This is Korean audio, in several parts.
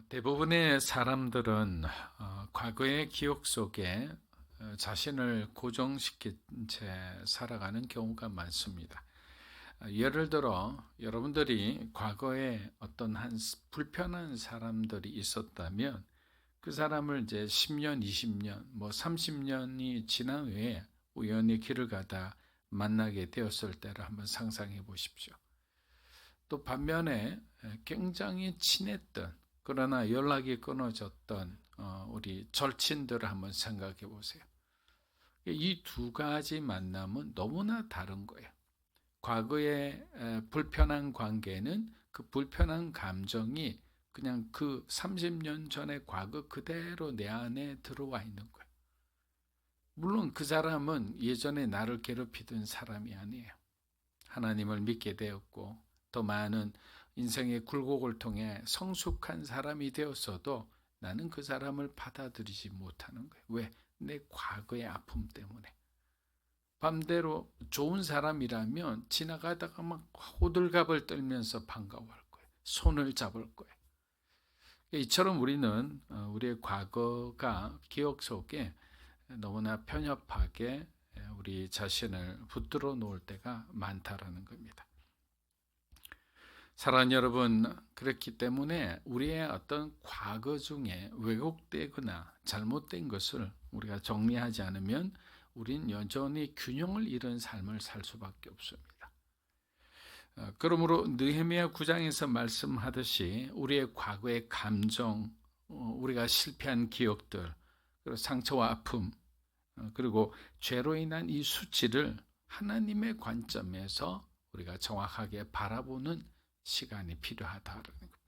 대부분의 사람들은 과거의 기억 속에 자신을 고정시킨 채 살아가는 경우가 많습니다. 예를 들어 여러분들이 과거에 어떤 불편한 사람들이 있었다면 그 사람을 이제 10년, 20년, 30년이 지난 후에 우연히 길을 가다 만나게 되었을 때를 한번 상상해 보십시오. 또 반면에 굉장히 친했던 그러나 연락이 끊어졌던 우리 절친들을 한번 생각해 보세요. 이 두 가지 만남은 너무나 다른 거예요. 과거의 불편한 관계는 그 불편한 감정이 그냥 그 30년 전의 과거 그대로 내 안에 들어와 있는 거예요. 물론 그 사람은 예전에 나를 괴롭히던 사람이 아니에요. 하나님을 믿게 되었고 더 많은 인생의 굴곡을 통해 성숙한 사람이 되었어도 나는 그 사람을 받아들이지 못하는 거예요. 왜? 내 과거의 아픔 때문에. 반대로 좋은 사람이라면 지나가다가 막 호들갑을 떨면서 반가워할 거예요. 손을 잡을 거예요. 이처럼 우리는 우리의 과거가 기억 속에 너무나 편협하게 우리 자신을 붙들어 놓을 때가 많다라는 겁니다. 사랑하는 여러분, 그렇기 때문에 우리의 어떤 과거 중에 왜곡되거나 잘못된 것을 우리가 정리하지 않으면 우린 여전히 균형을 잃은 삶을 살 수밖에 없습니다. 그러므로 느헤미야 9장에서 말씀하듯이 우리의 과거의 감정, 우리가 실패한 기억들, 그리고 상처와 아픔, 그리고 죄로 인한 이 수치를 하나님의 관점에서 우리가 정확하게 바라보는 시간이 필요하다는 겁니다.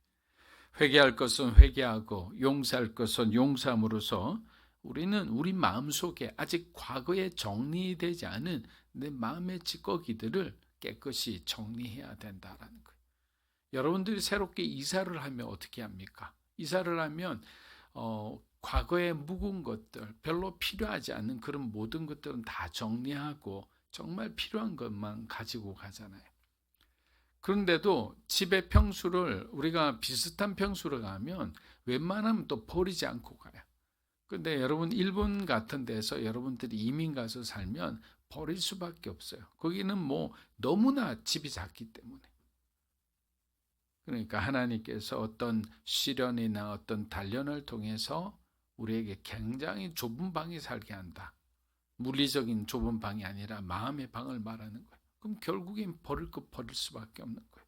회개할 것은 회개하고 용서할 것은 용서함으로써 우리는 우리 마음속에 아직 과거에 정리되지 않은 내 마음의 찌꺼기들을 깨끗이 정리해야 된다는 거예요. 여러분들이 새롭게 이사를 하면 어떻게 합니까? 이사를 하면 과거에 묵은 것들, 별로 필요하지 않은 그런 모든 것들은 다 정리하고 정말 필요한 것만 가지고 가잖아요. 그런데도 집의 평수를 우리가 비슷한 평수로 가면 웬만하면 또 버리지 않고 가요. 근데 여러분 일본 같은 데서 여러분들이 이민 가서 살면 버릴 수밖에 없어요. 거기는 너무나 집이 작기 때문에. 그러니까 하나님께서 어떤 시련이나 어떤 단련을 통해서 우리에게 굉장히 좁은 방에 살게 한다. 물리적인 좁은 방이 아니라 마음의 방을 말하는 거예요. 그럼 결국엔 버릴 것 버릴 수밖에 없는 거예요.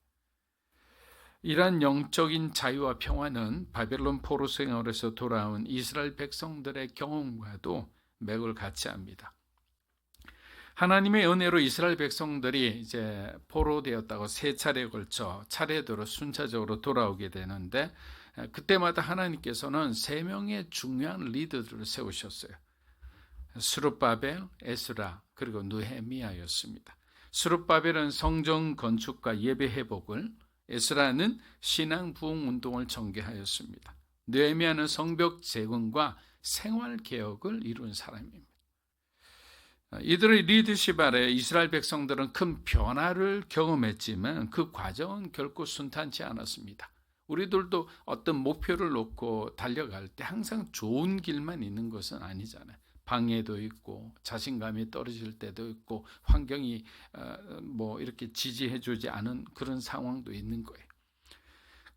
이러한 영적인 자유와 평화는 바벨론 포로 생활에서 돌아온 이스라엘 백성들의 경험과도 맥을 같이 합니다. 하나님의 은혜로 이스라엘 백성들이 이제 포로되었다고 세 차례에 걸쳐 차례대로 순차적으로 돌아오게 되는데 그때마다 하나님께서는 세 명의 중요한 리더들을 세우셨어요. 스룹바벨, 에스라, 그리고 느헤미야였습니다. 스룹바벨은 성전 건축과 예배 회복을, 에스라는 신앙 부흥 운동을 전개하였습니다. 느헤미야는 성벽 재건과 생활 개혁을 이룬 사람입니다. 이들의 리더십 아래 이스라엘 백성들은 큰 변화를 경험했지만 그 과정은 결코 순탄치 않았습니다. 우리들도 어떤 목표를 놓고 달려갈 때 항상 좋은 길만 있는 것은 아니잖아요. 방해도 있고 자신감이 떨어질 때도 있고 환경이 이렇게 지지해주지 않은 그런 상황도 있는 거예요.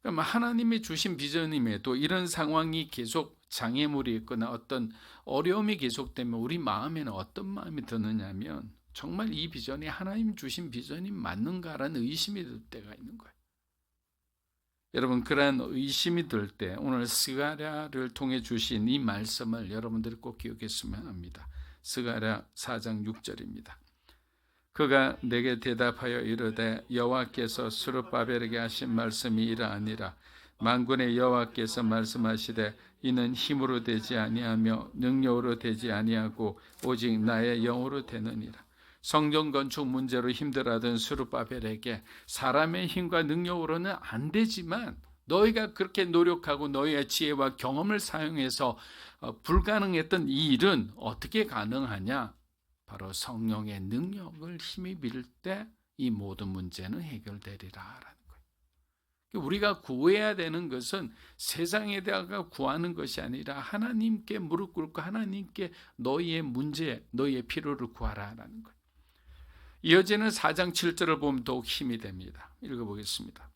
그럼 하나님이 주신 비전임에도 이런 상황이 계속 장애물이 있거나 어떤 어려움이 계속되면 우리 마음에는 어떤 마음이 드느냐면 정말 이 비전이 하나님 주신 비전이 맞는가라는 의심이 들 때가 있는 거예요. 여러분, 그러한 의심이 들 때 오늘 스가랴를 통해 주신 이 말씀을 여러분들이 꼭 기억했으면 합니다. 스가랴 4장 6절입니다. 그가 내게 대답하여 이르되 여호와께서 스룹바벨에게 하신 말씀이 이러하니라. 만군의 여호와께서 말씀하시되 이는 힘으로 되지 아니하며 능력으로 되지 아니하고 오직 나의 영으로 되느니라. 성전 건축 문제로 힘들어하던 스룹바벨에게 사람의 힘과 능력으로는 안 되지만 너희가 그렇게 노력하고 너희의 지혜와 경험을 사용해서 불가능했던 이 일은 어떻게 가능하냐? 바로 성령의 능력을 힘입을 때 이 모든 문제는 해결되리라라는 거예요. 우리가 구해야 되는 것은 세상에다가 구하는 것이 아니라 하나님께 무릎 꿇고 하나님께 너희의 문제, 너희의 필요를 구하라 하는 거예요. 이어지는 4장 7절을 보면 더욱 힘이 됩니다. 읽어보겠습니다.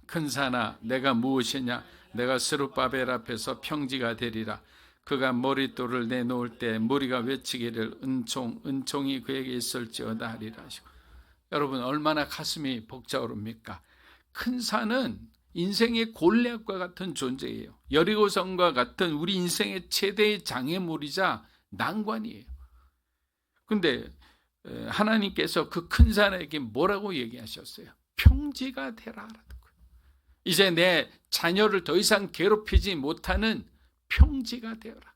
큰 산아 내가 무엇이냐, 내가 스룹바벨 앞에서 평지가 되리라. 그가 머릿돌을 내놓을 때 무리가 외치기를 은총이 그에게 있을지어다 하리라 하시고. 여러분 얼마나 가슴이 벅차오릅니까? 큰 산은 인생의 골리앗과 같은 존재예요. 여리고성과 같은 우리 인생의 최대의 장애물이자 난관이에요. 그런데 하나님께서 그 큰 산에게 뭐라고 얘기하셨어요? 평지가 되라. 이제 내 자녀를 더 이상 괴롭히지 못하는 평지가 되어라.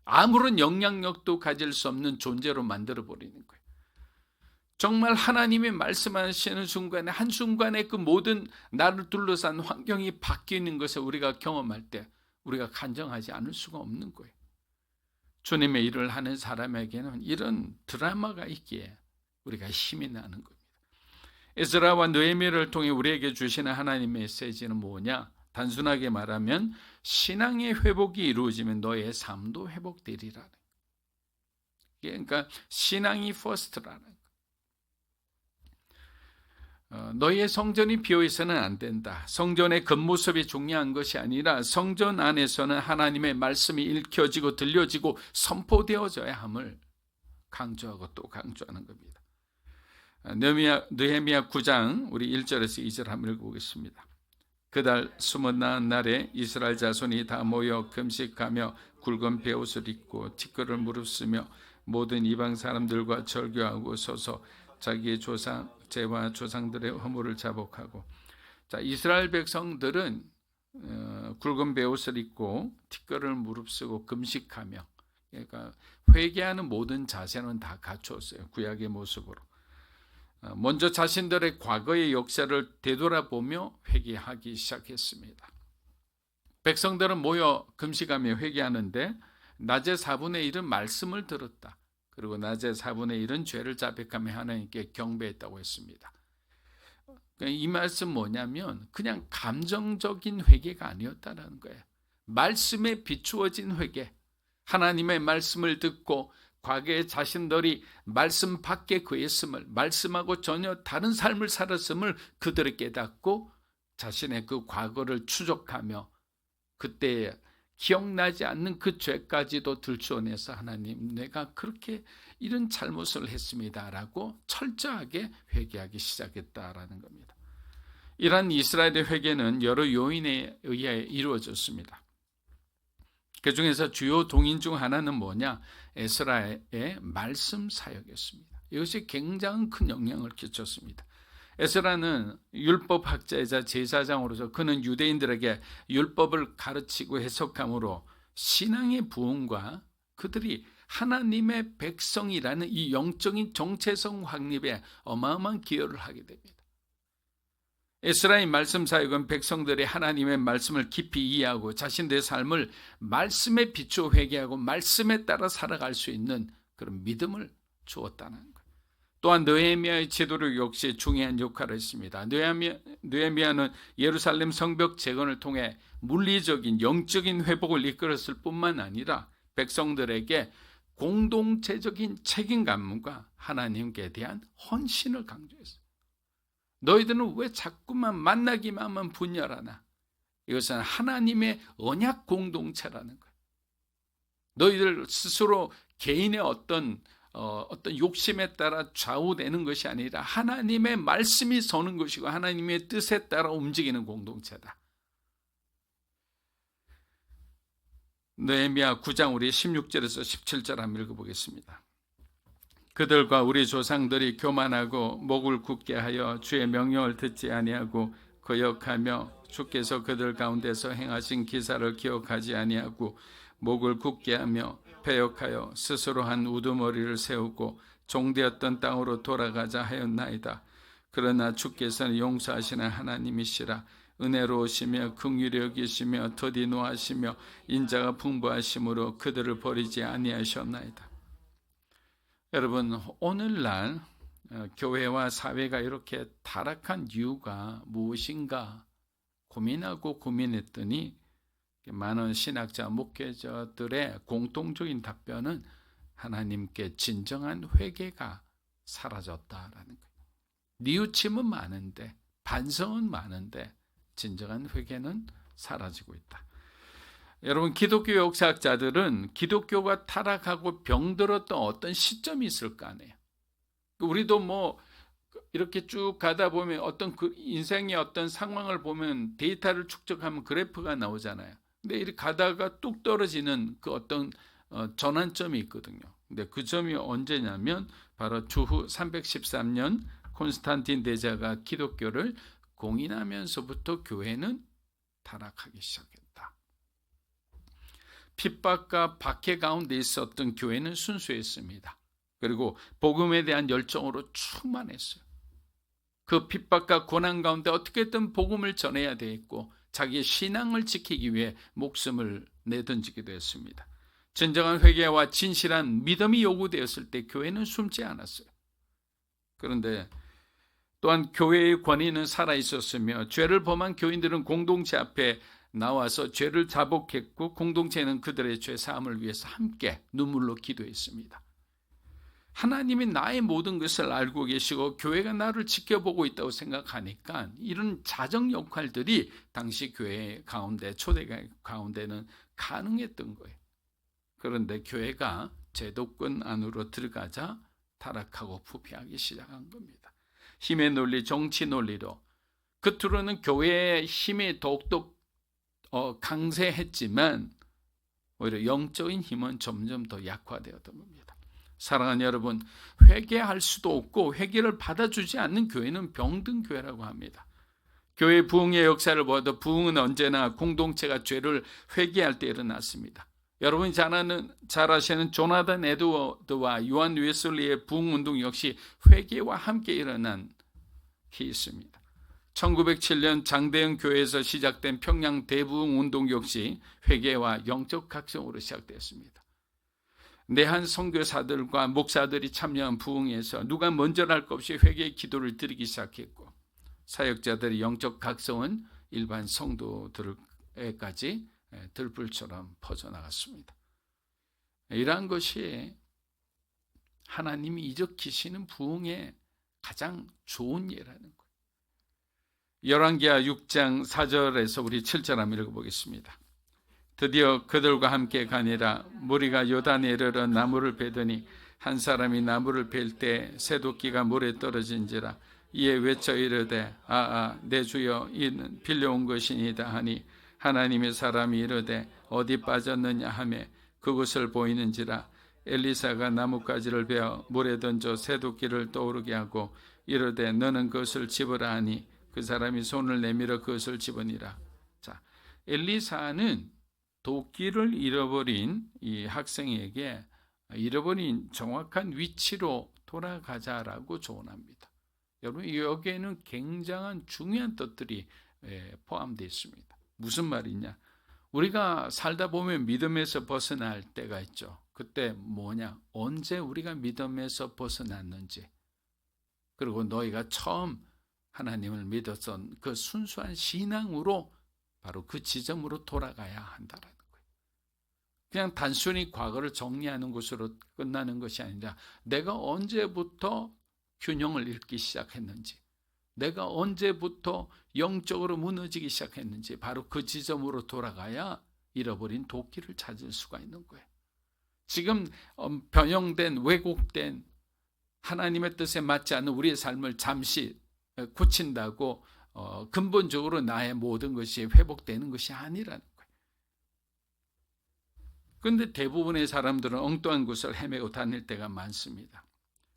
아무런 영향력도 가질 수 없는 존재로 만들어버리는 거예요. 정말 하나님의 말씀하시는 순간에 한순간에 그 모든 나를 둘러싼 환경이 바뀌는 것을 우리가 경험할 때 우리가 간증하지 않을 수가 없는 거예요. 주님의 일을 하는 사람에게는 이런 드라마가 있기에 우리가 힘이 나는 겁니다. 에스라와 느헤미야를 통해 우리에게 주시는 하나님의 메시지는 뭐냐? 단순하게 말하면 신앙의 회복이 이루어지면 너의 삶도 회복되리라. 그러니까 신앙이 퍼스트라는 거예요. 너희의 성전이 비어있어서는 안 된다. 성전의 겉모습이 중요한 것이 아니라 성전 안에서는 하나님의 말씀이 읽혀지고 들려지고 선포되어져야 함을 강조하고 또 강조하는 겁니다. 느헤미야 9장 우리 1절에서 2절 한번 읽어보겠습니다. 그달 수문 나은 날에 이스라엘 자손이 다 모여 금식하며 굵은 베옷을 입고 티끌을 무릅쓰며 모든 이방 사람들과 절교하고 서서 자기의 죄와 조상들의 허물을 자복하고. 자, 이스라엘 백성들은 굵은 베옷을 입고 티끌을 무릅쓰고 금식하며, 그러니까 회개하는 모든 자세는 다 갖추었어요. 구약의 모습으로. 먼저 자신들의 과거의 역사를 되돌아보며 회개하기 시작했습니다. 백성들은 모여 금식하며 회개하는데 낮의 4분의 1은 말씀을 들었다. 그리고 낮의 4분의 1은 죄를 자백하며 하나님께 경배했다고 했습니다. 이 말씀 뭐냐면 그냥 감정적인 회개가 아니었다는 거예요. 말씀에 비추어진 회개. 하나님의 말씀을 듣고 과거에 자신들이 말씀 밖에 거했음을, 말씀하고 전혀 다른 삶을 살았음을 그들이 깨닫고 자신의 그 과거를 추적하며 그때 기억나지 않는 그 죄까지도 들추어내서 하나님 내가 그렇게 이런 잘못을 했습니다라고 철저하게 회개하기 시작했다라는 겁니다. 이러한 이스라엘의 회개는 여러 요인에 의해 이루어졌습니다. 그 중에서 주요 동인 중 하나는 뭐냐? 에스라의 말씀 사역이었습니다. 이것이 굉장히 큰 영향을 끼쳤습니다. 에스라는 율법학자이자 제사장으로서 그는 유대인들에게 율법을 가르치고 해석함으로 신앙의 부흥과 그들이 하나님의 백성이라는 이 영적인 정체성 확립에 어마어마한 기여를 하게 됩니다. 에스라의 말씀 사역은 백성들이 하나님의 말씀을 깊이 이해하고 자신들의 삶을 말씀에 비추어 회개하고 말씀에 따라 살아갈 수 있는 그런 믿음을 주었다는 거예요. 또한 느헤미야의 지도력 역시 중요한 역할을 했습니다. 느헤미야는 예루살렘 성벽 재건을 통해 물리적인 영적인 회복을 이끌었을 뿐만 아니라 백성들에게 공동체적인 책임감과 하나님께 대한 헌신을 강조했어요. 너희들은 왜 자꾸만 만나기만 하면 분열하나? 이것은 하나님의 언약 공동체라는 거예요. 너희들 스스로 개인의 어떤 욕심에 따라 좌우되는 것이 아니라 하나님의 말씀이 서는 것이고 하나님의 뜻에 따라 움직이는 공동체다. 느헤미야 9장 우리 16절에서 17절 한번 읽어보겠습니다. 그들과 우리 조상들이 교만하고 목을 굳게 하여 주의 명령을 듣지 아니하고 거역하며 주께서 그들 가운데서 행하신 기사를 기억하지 아니하고 목을 굳게 하며 패역하여 스스로 한 우두머리를 세우고 종되었던 땅으로 돌아가자 하였나이다. 그러나 주께서는 용서하시는 하나님이시라. 은혜로우시며 긍휼히 여기시며 더디 노하시며 인자가 풍부하심으로 그들을 버리지 아니하셨나이다. 여러분, 오늘날 교회와 사회가 이렇게 타락한 이유가 무엇인가 고민하고 고민했더니 많은 신학자, 목회자들의 공통적인 답변은 하나님께 진정한 회개가 사라졌다라는 거예요. 뉘우침은 많은데, 반성은 많은데 진정한 회개는 사라지고 있다. 여러분, 기독교 역사학자들은 기독교가 타락하고 병들었던 어떤 시점이 있을 거 아니에요. 우리도 뭐 이렇게 쭉 가다 보면 어떤 그 인생의 어떤 상황을 보면 데이터를 축적하면 그래프가 나오잖아요. 근데 이렇게 가다가 뚝 떨어지는 그 어떤 전환점이 있거든요. 근데 그 점이 언제냐면 바로 주후 313년 콘스탄틴 대제가 기독교를 공인하면서부터 교회는 타락하기 시작했다. 핍박과 박해 가운데 있었던 교회는 순수했습니다. 그리고 복음에 대한 열정으로 충만했어요. 그 핍박과 고난 가운데 어떻게든 복음을 전해야 되겠고 자기의 신앙을 지키기 위해 목숨을 내던지기도 했습니다. 진정한 회개와 진실한 믿음이 요구되었을 때 교회는 숨지 않았어요. 그런데 또한 교회의 권위는 살아있었으며 죄를 범한 교인들은 공동체 앞에 나와서 죄를 자복했고 공동체는 그들의 죄 사함을 위해서 함께 눈물로 기도했습니다. 하나님이 나의 모든 것을 알고 계시고 교회가 나를 지켜보고 있다고 생각하니까 이런 자정 역할들이 당시 교회 가운데, 초대교회 가운데는 가능했던 거예요. 그런데 교회가 제도권 안으로 들어가자 타락하고 부패하기 시작한 겁니다. 힘의 논리, 정치 논리로 겉으로는 교회의 힘이 더욱더 강세했지만 오히려 영적인 힘은 점점 더 약화되었던 겁니다. 사랑하는 여러분, 회개할 수도 없고 회개를 받아주지 않는 교회는 병든 교회라고 합니다. 교회 부흥의 역사를 보아도 부흥은 언제나 공동체가 죄를 회개할 때 일어났습니다. 여러분이 잘 아시는 조나단 에드워드와 요한 웨슬리의 부흥운동 역시 회개와 함께 일어난 케이스입니다. 1907년 장대영 교회에서 시작된 평양 대부흥운동 역시 회개와 영적 각성으로 시작됐습니다. 내한 선교사들과 목사들이 참여한 부흥에서 누가 먼저랄 것 없이 회개의 기도를 드리기 시작했고 사역자들의 영적 각성은 일반 성도들에까지 들불처럼 퍼져나갔습니다. 이러한 것이 하나님이 이적히시는 부흥의 가장 좋은 예라는 거예요. 열왕기하 6장 4절에서 우리 7절 한번 읽어보겠습니다. 드디어 그들과 함께 가니라. 무리가 요단에 이르러 나무를 베더니 한 사람이 나무를 벨 때 새도끼가 물에 떨어진지라. 이에 외쳐 이르되 내 주여 이는 빌려온 것이니이다 하니 하나님의 사람이 이르되 어디 빠졌느냐 하매 그곳을 보이는지라. 엘리사가 나뭇가지를 베어 물에 던져 새도끼를 떠오르게 하고 이르되 너는 그것을 집으라 하니 그 사람이 손을 내밀어 그것을 집으니라. 자, 엘리사는 도끼를 잃어버린 이 학생에게 잃어버린 정확한 위치로 돌아가자라고 조언합니다. 여러분, 여기에는 굉장한 중요한 뜻들이 포함되어 있습니다. 무슨 말이냐? 우리가 살다 보면 믿음에서 벗어날 때가 있죠. 그때 뭐냐? 언제 우리가 믿음에서 벗어났는지, 그리고 너희가 처음 하나님을 믿었던 그 순수한 신앙으로 바로 그 지점으로 돌아가야 한다라는 거예요. 그냥 단순히 과거를 정리하는 것으로 끝나는 것이 아니라 내가 언제부터 균형을 잃기 시작했는지, 내가 언제부터 영적으로 무너지기 시작했는지 바로 그 지점으로 돌아가야 잃어버린 도끼를 찾을 수가 있는 거예요. 지금 변형된, 왜곡된 하나님의 뜻에 맞지 않는 우리의 삶을 잠시 고친다고 근본적으로 나의 모든 것이 회복되는 것이 아니라는 거예요. 그런데 대부분의 사람들은 엉뚱한 곳을 헤매고 다닐 때가 많습니다.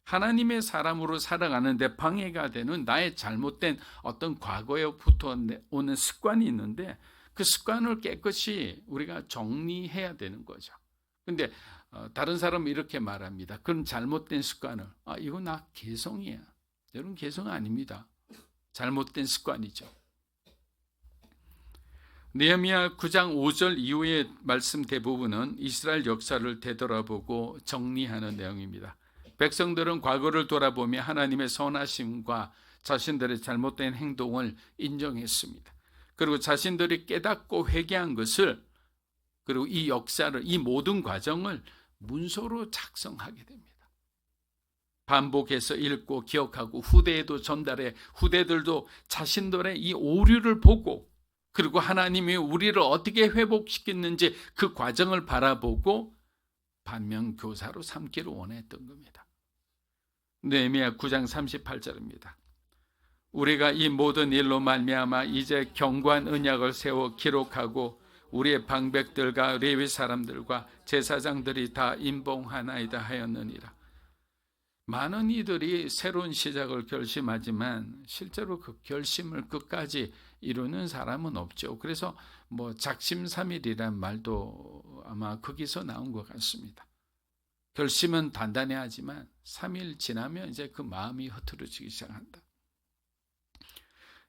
하나님의 사람으로 살아가는데 방해가 되는 나의 잘못된 어떤 과거에부터 오는 습관이 있는데 그 습관을 깨끗이 우리가 정리해야 되는 거죠. 그런데 다른 사람은 이렇게 말합니다. 그런 잘못된 습관을 이거 나 개성이야. 여러분, 개성 아닙니다. 잘못된 습관이죠. 느헤미야 9장 5절 이후의 말씀 대부분은 이스라엘 역사를 되돌아보고 정리하는 내용입니다. 백성들은 과거를 돌아보며 하나님의 선하심과 자신들의 잘못된 행동을 인정했습니다. 그리고 자신들이 깨닫고 회개한 것을, 그리고 이 역사를, 이 모든 과정을 문서로 작성하게 됩니다. 반복해서 읽고 기억하고 후대에도 전달해 후대들도 자신들의 이 오류를 보고, 그리고 하나님이 우리를 어떻게 회복시켰는지 그 과정을 바라보고 반면교사로 삼기를 원했던 겁니다. 느헤미야 9장 38절입니다. 우리가 이 모든 일로 말미암아 이제 견고한 언약을 세워 기록하고 우리의 방백들과 레위 사람들과 제사장들이 다 임봉하나이다 하였느니라. 많은 이들이 새로운 시작을 결심하지만 실제로 그 결심을 끝까지 이루는 사람은 없죠. 그래서 작심삼일이란 말도 아마 거기서 나온 것 같습니다. 결심은 단단히 하지만 3일 지나면 이제 그 마음이 흐트러지기 시작한다.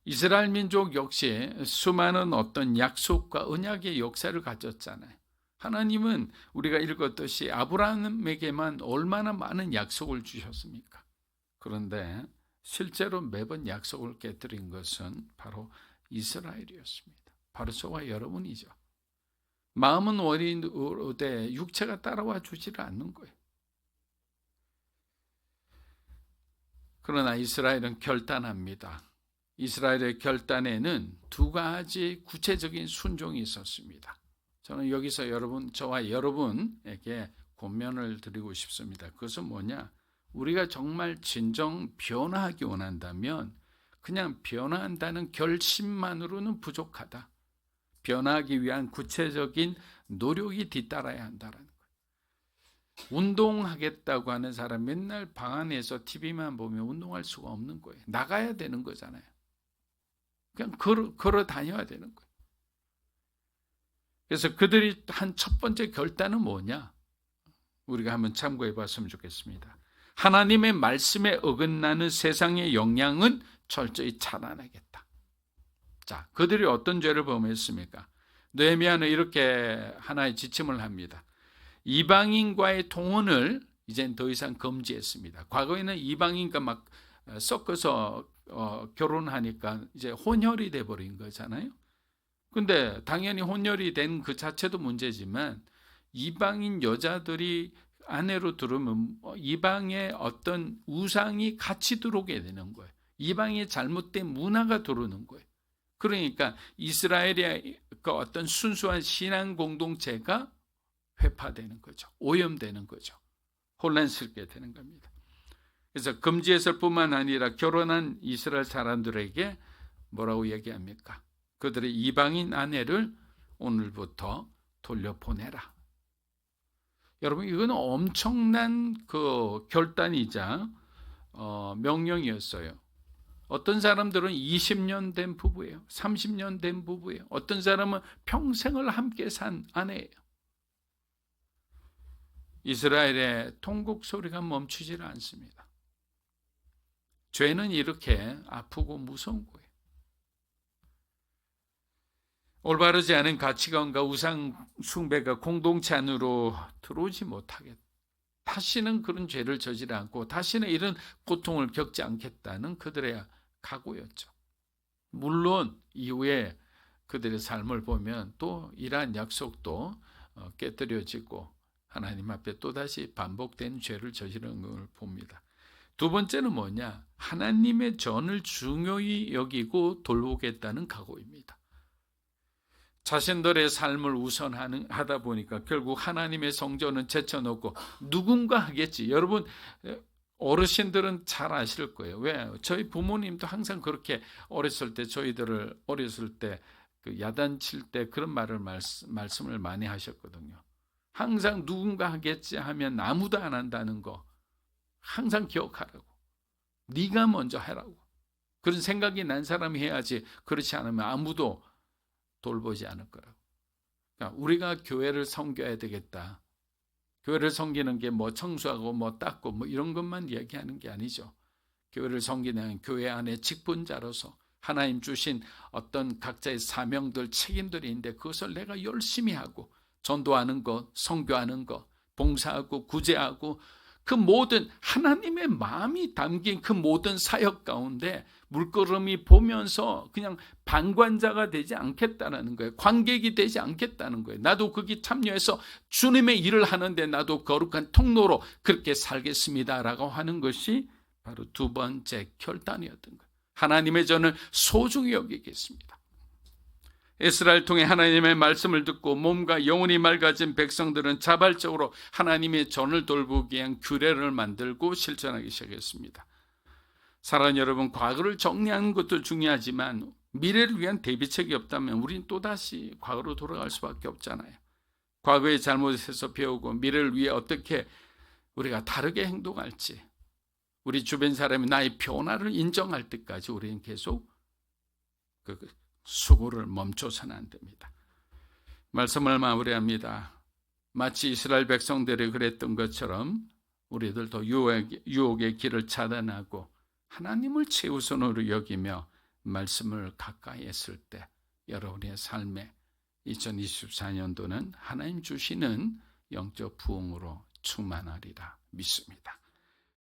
이스라엘 민족 역시 수많은 어떤 약속과 언약의 역사를 가졌잖아요. 하나님은 우리가 읽었듯이 아브라함에게만 얼마나 많은 약속을 주셨습니까? 그런데 실제로 매번 약속을 깨뜨린 것은 바로 이스라엘이었습니다. 바로 저와 여러분이죠. 마음은 어린데 육체가 따라와 주지를 않는 거예요. 그러나 이스라엘은 결단합니다. 이스라엘의 결단에는 두 가지 구체적인 순종이 있었습니다. 저는 여기서 저와 여러분에게 권면을 드리고 싶습니다. 그것은 뭐냐? 우리가 정말 진정 변화하기 원한다면 그냥 변화한다는 결심만으로는 부족하다. 변화하기 위한 구체적인 노력이 뒤따라야 한다는 거예요. 운동하겠다고 하는 사람 맨날 방 안에서 TV만 보면 운동할 수가 없는 거예요. 나가야 되는 거잖아요. 그냥 걸어 다녀야 되는 거예요. 그래서 그들이 한 첫 번째 결단은 뭐냐? 우리가 한번 참고해 봤으면 좋겠습니다. 하나님의 말씀에 어긋나는 세상의 영향은 철저히 차단하겠다. 자, 그들이 어떤 죄를 범했습니까? 느헤미야는 이렇게 하나의 지침을 합니다. 이방인과의 통혼을 이젠 더 이상 금지했습니다. 과거에는 이방인과 막 섞어서 결혼하니까 이제 혼혈이 돼버린 거잖아요. 근데 당연히 혼혈이 된 그 자체도 문제지만 이방인 여자들이 아내로 들어오면 이방의 어떤 우상이 같이 들어오게 되는 거예요. 이방의 잘못된 문화가 들어오는 거예요. 그러니까 이스라엘의 그 어떤 순수한 신앙 공동체가 회파되는 거죠. 오염되는 거죠. 혼란스럽게 되는 겁니다. 그래서 금지했을 뿐만 아니라 결혼한 이스라엘 사람들에게 뭐라고 얘기합니까? 그들의 이방인 아내를 오늘부터 돌려보내라. 여러분, 이건 엄청난 그 결단이자 명령이었어요. 어떤 사람들은 20년 된 부부예요. 30년 된 부부예요. 어떤 사람은 평생을 함께 산 아내예요. 이스라엘의 통곡 소리가 멈추질 않습니다. 죄는 이렇게 아프고 무서운 거예요. 올바르지 않은 가치관과 우상 숭배가 공동체 안으로 들어오지 못하게, 다시는 그런 죄를 저지르지 않고 다시는 이런 고통을 겪지 않겠다는 그들의 각오였죠. 물론 이후에 그들의 삶을 보면 또 이러한 약속도 깨뜨려지고 하나님 앞에 또다시 반복된 죄를 저지르는 걸 봅니다. 두 번째는 뭐냐? 하나님의 전을 중요히 여기고 돌보겠다는 각오입니다. 자신들의 삶을 우선하다 보니까 결국 하나님의 성전은 제쳐놓고 누군가 하겠지. 여러분, 어르신들은 잘 아실 거예요. 왜? 저희 부모님도 항상 그렇게 어렸을 때, 저희들을 어렸을 때 그 야단칠 때 그런 말씀을 많이 하셨거든요. 항상 누군가 하겠지 하면 아무도 안 한다는 거 항상 기억하라고. 네가 먼저 하라고. 그런 생각이 난 사람이 해야지, 그렇지 않으면 아무도 돌보지 않을 거라고. 그러니까 우리가 교회를 섬겨야 되겠다. 교회를 섬기는 게 청소하고 닦고 이런 것만 얘기하는 게 아니죠. 교회를 섬기는 교회 안에 직분자로서 하나님 주신 어떤 각자의 사명들, 책임들이 있는데 그것을 내가 열심히 하고 전도하는 것, 선교하는 것, 봉사하고 구제하고 그 모든 하나님의 마음이 담긴 그 모든 사역 가운데 물끄러미 보면서 그냥 방관자가 되지 않겠다는 거예요. 관객이 되지 않겠다는 거예요. 나도 거기 참여해서 주님의 일을 하는데 나도 거룩한 통로로 그렇게 살겠습니다라고 하는 것이 바로 두 번째 결단이었던 거예요. 하나님의 전을 소중히 여기겠습니다. 에스라를 통해 하나님의 말씀을 듣고 몸과 영혼이 맑아진 백성들은 자발적으로 하나님의 전을 돌보기 위한 규례를 만들고 실천하기 시작했습니다. 사랑하는 여러분, 과거를 정리하는 것도 중요하지만 미래를 위한 대비책이 없다면 우린 또다시 과거로 돌아갈 수밖에 없잖아요. 과거의 잘못에서 배우고 미래를 위해 어떻게 우리가 다르게 행동할지, 우리 주변 사람이 나의 변화를 인정할 때까지 우리는 계속 수고를 멈춰서는 안 됩니다. 말씀을 마무리합니다. 마치 이스라엘 백성들이 그랬던 것처럼 우리들도 유혹의 길을 차단하고 하나님을 최우선으로 여기며 말씀을 가까이 했을 때 여러분의 삶에 2024년도는 하나님 주시는 영적 부흥으로 충만하리라 믿습니다.